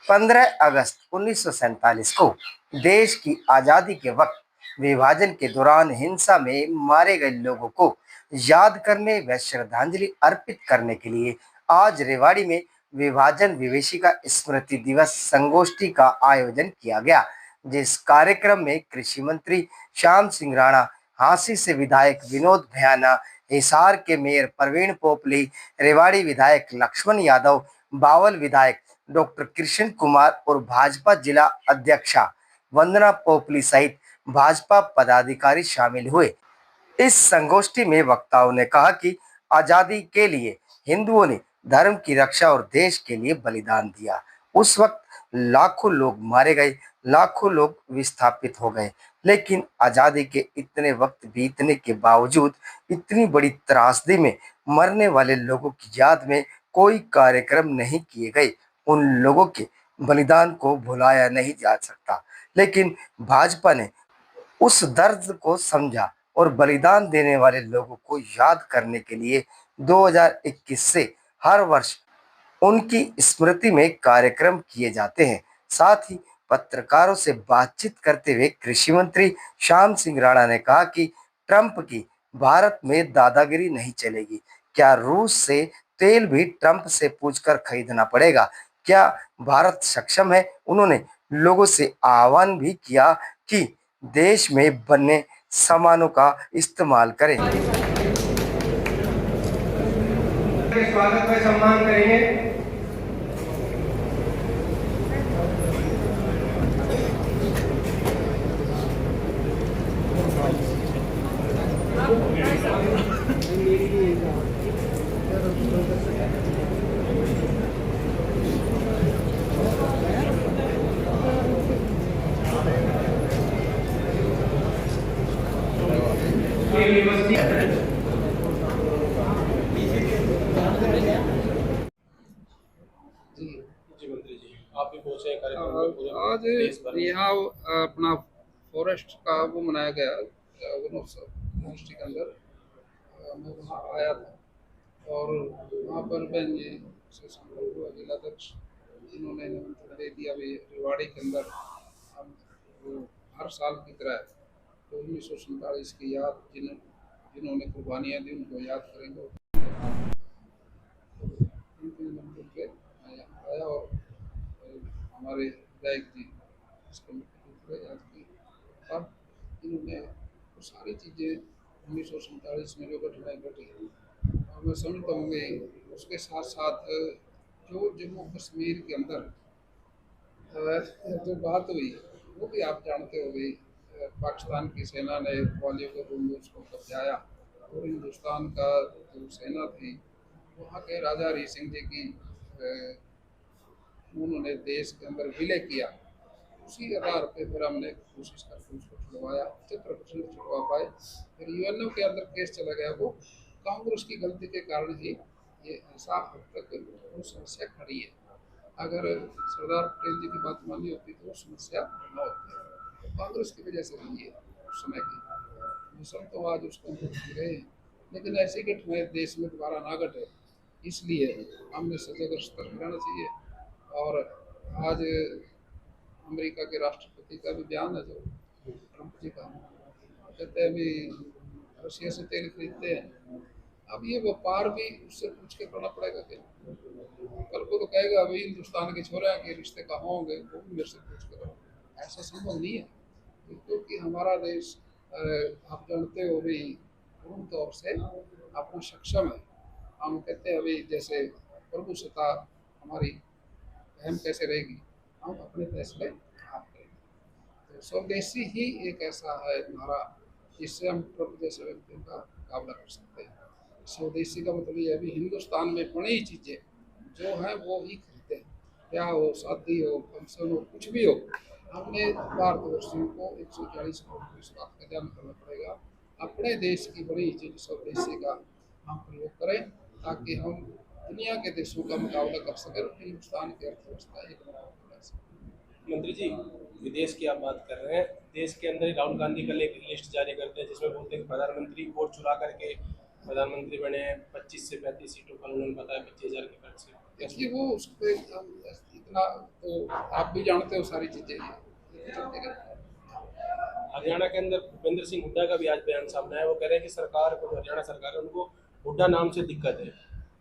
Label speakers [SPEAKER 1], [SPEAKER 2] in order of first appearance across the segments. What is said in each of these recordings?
[SPEAKER 1] 15 अगस्त 1947 को देश की आजादी के वक्त विभाजन के दौरान हिंसा में मारे गए लोगों को याद करने व श्रद्धांजलि अर्पित करने के लिए आज रेवाड़ी में विभाजन विभीषिका स्मृति दिवस संगोष्ठी का आयोजन किया गया, जिस कार्यक्रम में कृषि मंत्री श्याम सिंह राणा, हांसी से विधायक विनोद भयाना, हिसार के मेयर प्रवीण पोपली, रेवाड़ी विधायक लक्ष्मण यादव, बावल विधायक डॉक्टर कृष्ण कुमार और भाजपा जिला अध्यक्षा वंदना पोपली सहित भाजपा पदाधिकारी शामिल हुए। इस संगोष्ठी में वक्ताओं ने कहा कि आजादी के लिए हिंदुओं ने धर्म की रक्षा और देश के लिए बलिदान दिया। उस वक्त लाखों लोग मारे गए, लाखों लोग विस्थापित हो गए, लेकिन आजादी के इतने वक्त बीतने के बावजूद इतनी बड़ी त्रासदी में मरने वाले लोगों की याद में कोई कार्यक्रम नहीं किए गए। उन लोगों के बलिदान को भुलाया नहीं जा सकता, लेकिन भाजपा ने उस दर्द को समझा और बलिदान देने वाले लोगों को याद करने के लिए 2021 से हर वर्ष उनकी स्मृति में कार्यक्रम किए जाते हैं। साथ ही पत्रकारों से बातचीत करते हुए कृषि मंत्री श्याम सिंह राणा ने कहा कि ट्रंप की भारत में दादागिरी नहीं चलेगी। क्या रूस से तेल भी ट्रंप से पूछकर खरीदना पड़ेगा? क्या भारत सक्षम है? उन्होंने लोगों से आह्वान भी किया कि देश में बने सामानों का इस्तेमाल करें।
[SPEAKER 2] स्वागत में सम्मान करेंगे।
[SPEAKER 3] जी मंत्री जी, आप भी पहुंचे हैं कार्यक्रम में।
[SPEAKER 4] आज यहाँ अपना फॉरेस्ट का वो मनाया गया वनोत्सव यूनिवर्सिटी के अंदर। मैं वहाँ आया था और वहाँ पर बहन जी से संपर्क हुआ, जिलाध्यक्ष जिन्होंने निमंत्रण दे दिया। भी रेवाड़ी के अंदर हम हर साल की तरह तो 1947 की याद जिन्होंने कुर्बानियाँ दी उनको याद करेंगे। आया और हमारे विधायक जी इसको याद की और इन्होंने वो सारी चीज़ें 1947 में जो घटनाएं घटी और मैं समझता हूँ उसके साथ साथ जो जम्मू कश्मीर के अंदर जो बात हुई वो भी आप जानते हो गई। पाकिस्तान की सेना ने ग्वालियर के रूम को कब्जाया और हिंदुस्तान का जो सेना थी वहाँ के राजा हरी सिंह जी की उन्होंने देश के अंदर विलय किया। उसी आधार पे फिर हमने कोशिश करके उसको छुड़वाया, 75% छुड़वा पाए। फिर यूएनओ के अंदर केस चला गया। वो कांग्रेस की गलती के कारण ही ये ऐसा अब तक समस्या खड़ी है। अगर सरदार पटेल जी की बात मानी होती तो वो समस्या न होती। तो कांग्रेस की वजह से हुई है उस समय की मिशन तो आज उसको गए, लेकिन ऐसी घटनाएं देश में दोबारा ना घटे इसलिए हमने सजग सतर्क रहना चाहिए। और आज अमेरिका के राष्ट्रपति का भी बयान है जो ट्रंप जी का, कहते हैं अभी रशिया से तेल खरीदते हैं। अब ये व्यापार भी उससे पूछ के करना पड़ेगा कि कल को तो कहेगा अभी हिंदुस्तान के छोरे के रिश्ते कहाँ होंगे वो भी मेरे से पूछ के करो। ऐसा संभव नहीं है क्योंकि हमारा देश आप जानते हो भी पूर्ण तौर से अपना सक्षम है। हम कहते हैं अभी जैसे प्रभुसत्ता हमारी अहम कैसे रहेगी, हम अपने फैसले आप करेंगे। तो स्वदेशी ही एक ऐसा है नारा जिससे हम प्रभु जैसे व्यक्तियों का मुकाबला कर सकते हैं। स्वदेशी का मतलब ये अभी हिंदुस्तान में बनी चीज़ें जो हैं वो ही खरीदते हैं, क्या हो, शादी हो, फंक्शन हो, कुछ भी हो। हमने भारतवर्षियों को 140 करोड़ इस बात का ध्यान करना पड़ेगा, अपने देश की बड़ी चीज स्वदेशी का हम प्रयोग करें ताकि हम दुनिया के देशों का मुकाबला कर सकें और हिंदुस्तान की अर्थव्यवस्था एक बना सकें।
[SPEAKER 3] मंत्री जी, विदेश की आप बात कर रहे हैं। देश के अंदर राहुल गांधी कल एक लिस्ट जारी करते हैं जिसमें बोलते हैं कि प्रधानमंत्री वोट चुरा करके प्रधानमंत्री बने। 25 से 35 सीटों पर उन्होंने बताया 25,000 के खर्च से।
[SPEAKER 4] देखिए वो उस पे इतना तो आप भी जानते हो सारी चीजें ये चलते रहती हैं।
[SPEAKER 3] हरियाणा के अंदर भूपेंद्र सिंह हुड्डा का भी आज बयान सामने आया। वो कह रहे हैं कि सरकार को, जो हरियाणा सरकार है, उनको हुड्डा नाम से दिक्कत है।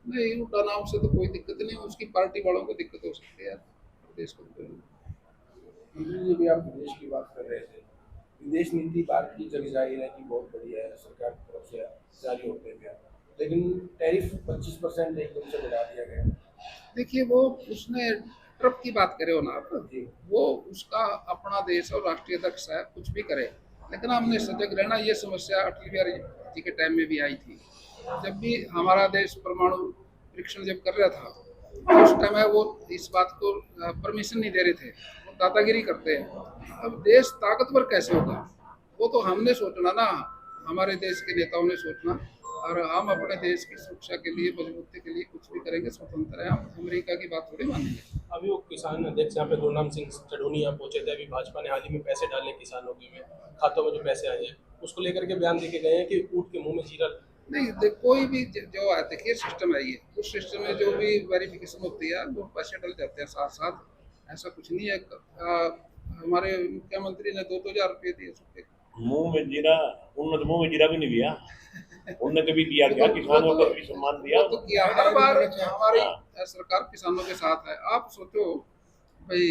[SPEAKER 4] नहीं, उनका नाम से तो कोई दिक्कत नहीं, उसकी पार्टी वालों को दिक्कत हो सकती है, प्रदेश को तो नहीं।
[SPEAKER 5] मंत्री जी भी आप विदेश की बात कर रहे थे। विदेश नीति भारत की जग जाहिर है कि बहुत बढ़िया है, सरकार की तरफ से जारी होते हैं, लेकिन टैरिफ 25% एकदम से बढ़ा दिया गया।
[SPEAKER 4] देखिए वो उसने ट्रम्प की बात करे हो ना आप,
[SPEAKER 5] जी।
[SPEAKER 4] वो उसका अपना देश और राष्ट्रीय अध्यक्ष है, कुछ भी करे, लेकिन हमने सजग रहना। ये समस्या अटल बिहारी जी के टाइम में भी आई थी, जब भी हमारा देश परमाणु परीक्षण जब कर रहा था उस टाइम है वो इस बात को परमिशन नहीं दे रहे थे, वो दादागिरी करते हैं। अब देश ताकतवर कैसे होगा, वो तो हमने सोचना ना, हमारे देश के नेताओं ने सोचना, और हम अपने देश की सुरक्षा के लिए, मजबूती के लिए कुछ भी करेंगे, स्वतंत्र है हम, अमेरिका की बात थोड़ी मानेंगे।
[SPEAKER 3] अभी वो किसान अध्यक्ष यहाँ पे गुरनाम सिंह चढ़ूनी यहाँ पहुंचे थे। अभी भाजपा ने हाल ही में पैसे डाले किसानों के में, खातों में जो पैसे आए हैं, उसको लेकर के बयान देके गए हैं कि ऊँट के मुंह में जीरा।
[SPEAKER 4] नहीं देख, कोई भी जो है, देखिए सिस्टम है ये, उस सिस्टम में जो भी वेरिफिकेशन होती है वो पैसे डल जाते हैं साथ साथ, ऐसा कुछ नहीं है। हमारे मुख्यमंत्री ने 2,000 रुपये दिए सबके।
[SPEAKER 6] मुंह में जीरा, उन्होंने तो मुंह में जीरा भी नहीं दिया। उन्होंने कभी दिया क्या? किसानों को भी सम्मान दिया।
[SPEAKER 4] वो तो किया, हर बार हमारी सरकार किसानों के साथ है। आप सोचो भाई,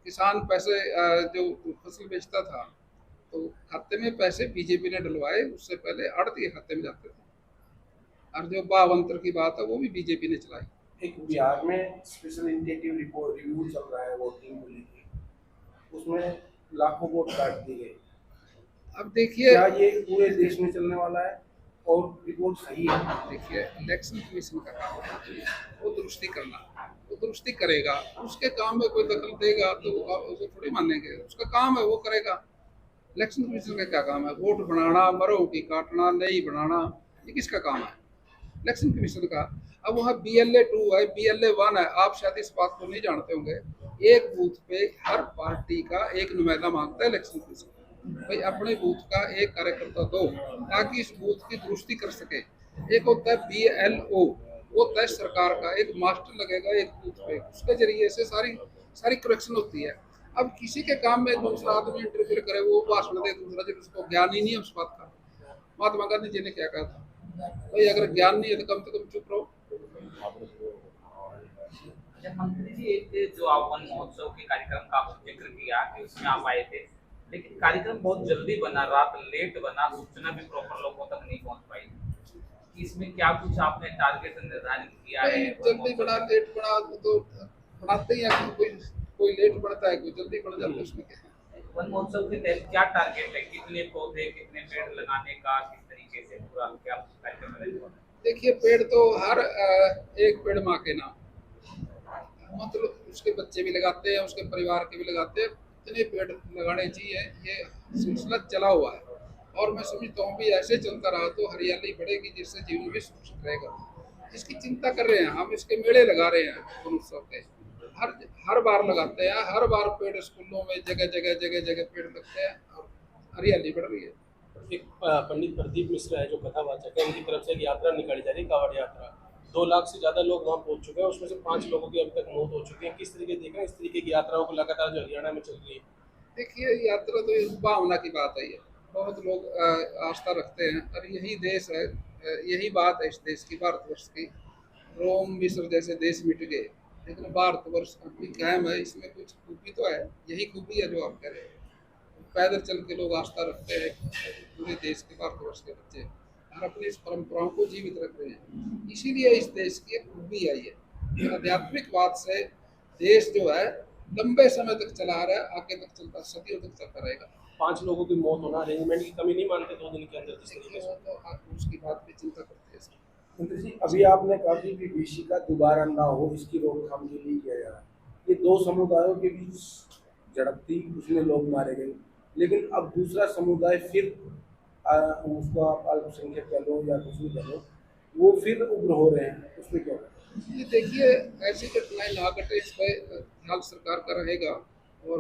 [SPEAKER 4] किसान पैसे जो फसल बेचता था तो खाते में पैसे बीजेपी ने डलवाए, उससे पहले आड़ती खाते में जाते थे, और जो भावांतर की बात है वो भी बीजेपी ने चलाई।
[SPEAKER 5] एक बिहार में स्पेशल इंटेटिव रिपोर्ट रिव्यू चल रहा है वोटिंग को लेकर, उसमें लाखों वोट काट दिए गए।
[SPEAKER 4] अब देखिए,
[SPEAKER 5] क्या ये पूरे देश में चलने वाला है और रिपोर्ट सही है?
[SPEAKER 4] देखिए इलेक्शन कमीशन का काम है वो दुरुस्ती करना, वो दुरुस्ती करेगा। उसके काम में कोई दखल देगा तो वो थोड़ी मानेंगे, उसका काम है वो करेगा। इलेक्शन कमीशन का क्या काम है? वोट बनाना, मरों की काटना, नहीं बनाना, ये किसका काम है? इलेक्शन कमीशन का। अब वहाँ BLA 2 है, BLA 1 है, आप शायद इस बात को नहीं जानते होंगे। एक बूथ पे हर पार्टी का एक नुमाइंदा मांगता है इलेक्शन कमीशन, भाई अपने बूथ का एक कार्यकर्ता दो ताकि इस बूथ की दुरुस्ती कर सके। एक होता है BLO, वो होता है सरकार का, एक मास्टर लगेगा एक बूथ पे, उसके जरिए से सारी करेक्शन होती है। अब किसी के काम में दूसरा आदमी इंटरफेयर करे, वो भाषण दे दूसरा, जब उसको ज्ञान ही नहीं है उस बात का। महात्मा गांधी जी ने क्या कहा था, भाई अगर ज्ञान नहीं है तो कम से कम चुप रहो।
[SPEAKER 7] अच्छा मंत्री जी, एक जो आप वन महोत्सव के कार्यक्रम का आपने जिक्र किया कि उसमें आप आए थे, लेकिन कार्यक्रम बहुत जल्दी बना, रात लेट बना, सूचना भी प्रॉपर लोगों तक नहीं पहुंच पाई। इसमें क्या कुछ आपने टारगेट निर्धारित किया है?
[SPEAKER 4] जल्दी बना, लेट बना तो बनाते ही हैं, कोई लेट बढ़ता है, कोई जल्दी बढ़ जाता है, उसमें क्या है।
[SPEAKER 7] वन महोत्सव के तहत क्या टारगेट है, कितने पौधे, कितने पेड़ लगाने का, किस तरीके से पूरा क्या कार्यक्रम रहेगा?
[SPEAKER 4] देखिए पेड़ तो हर एक पेड़ माँ के नाम, मतलब उसके बच्चे भी लगाते हैं, उसके परिवार के भी लगाते हैं। इतने पेड़ लगाने चाहिए, ये सिलसिला चला हुआ है, और मैं समझता हूँ भी ऐसे चलता रहा तो हरियाली बढ़ेगी, जिससे जीवन भी सुरक्षित रहेगा। इसकी चिंता कर रहे हैं हम, इसके मेले लगा रहे हैं वन उत्सव के, हर बार लगाते हैं, हर बार पेड़ स्कूलों में जगह जगह पेड़ लगते हैं और हरियाली बढ़ रही है।
[SPEAKER 3] एक पंडित प्रदीप मिश्रा है जो कथावाचक है, उनकी तरफ से एक यात्रा निकाली जा रही है, कांवड़ यात्रा। 2 लाख से ज़्यादा लोग वहाँ पहुँच चुके हैं, उसमें से 5 लोगों की अब तक मौत हो चुकी है। किस तरीके देख रहे हैं इस तरीके की यात्राओं को लगातार जो हरियाणा में चल रही है?
[SPEAKER 4] देखिए यात्रा तो एक भावना की बात है, ये बहुत लोग आस्था रखते हैं, और यही देश है, यही बात है इस देश की, भारतवर्ष की। रोम मिस्र जैसे देश मिट गए, लेकिन भारतवर्ष अभी कायम है। इसमें कुछ खूबी तो है, यही खूबी है जो आप कह रहे हैं। पैदल चल के लोग आस्था रखते हैं, पूरे देश के, भारतवर्ष के बच्चे, और अपनी इस परंपराओं को जीवित रख रहे हैं। इसीलिए इस देश की एक खूबी आई है। आध्यात्मिक बात से देश जो है लंबे समय तक चला आ रहा है, आगे तक चलता, सदियों तक चलता रहेगा।
[SPEAKER 3] 5 लोगों की मौत होना, अरेंजमेंट की कमी नहीं मानते 2 दिन के अंदर जिस तरीके से?
[SPEAKER 4] तो आप उसकी बात पे चिंता करते हैं।
[SPEAKER 5] मंत्री जी, अभी आपने कहा कि विभीषी का दोबारा ना हो, इसकी रोकथाम के लिए किया जा रहा है। ये 2 समुदायों के बीच झड़प थी, उसमें लोग मारे गए, लेकिन अब दूसरा समुदाय फिर उसको आप अल्पसंख्यक कह लो या कुछ भी कह लो, वो फिर उग्र हो रहे हैं, उस पर क्या?
[SPEAKER 4] ये देखिए ऐसी घटनाएं ना घटे, इस पर ध्यान सरकार का रहेगा, और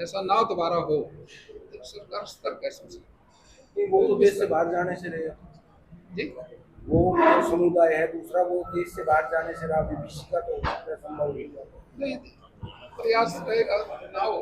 [SPEAKER 4] ऐसा ना दोबारा हो तो सरकार स्तर कैसे हो सकती
[SPEAKER 5] वो तो देश से बाहर जाने से रहेगा
[SPEAKER 4] जी।
[SPEAKER 5] वो जो समुदाय है दूसरा वो देश से बाहर जाने से रहा, बीबीसी का तो हो सकता है संभव नहीं है।
[SPEAKER 4] नहीं, प्रयास रहेगा ना हो।